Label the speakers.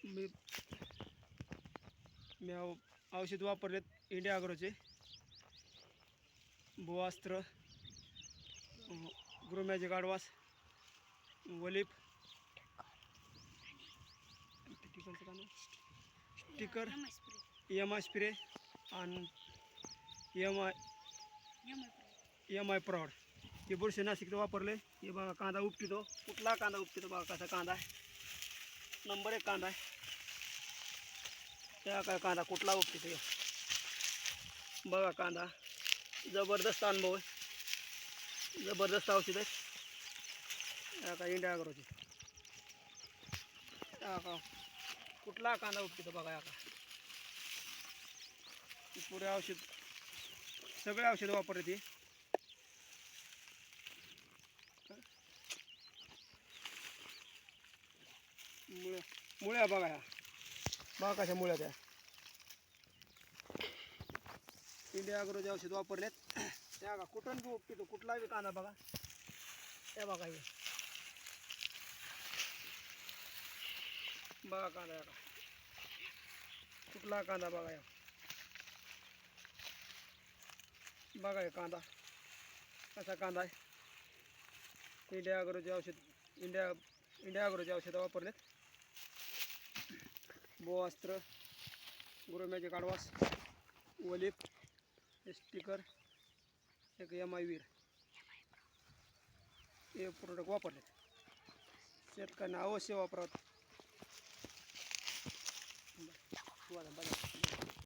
Speaker 1: मी मी औषध वापरलेत इंडिया ॲग्रोचे भुवास्त्र, ग्रोमॅजिक ॲडव्हान्स, वलिप, स्टिकर, EMI स्प्रे आणि EMI प्रॉड हे बुरशीनाशक वापरले. हे बघा कांदा उपटितो, कुठला कांदा उपटितो बघा कसा कांदा आहे. नंबर 1 कांदा आहे. त्या काय कांदा कुठला उपटितो बघा. कांदा जबरदस्त अनुभव आहे, जबरदस्त औषध आहे. या का इंडिया ॲग्रोचे या का कुठला कांदा उपटितो बघा. या का पुरे औषध, सगळे औषध वापरले ते. मुळ्या बघा, ह्या बघा कशा मुळ्या त्या. इंडिया ॲग्रोचे औषध वापरलेत. त्या का कुठून बी उपटितो, कुठला बी कांदा बघा. त्या बघा हे बघा कांदा. या का कुठला कांदा बघा. या बघा हे कांदा कसा कांदा आहे. इंडिया ॲग्रोचे औषध, इंडिया ॲग्रोचे औषधं वापरलेत. भुवास्त्र, ग्रोमॅजिक ॲडव्हान्स, वलिप, स्टिकर, एक EMI वीर हे प्रोडक्ट वापरलेत. शेतकऱ्यांना अवश्य वापरावं.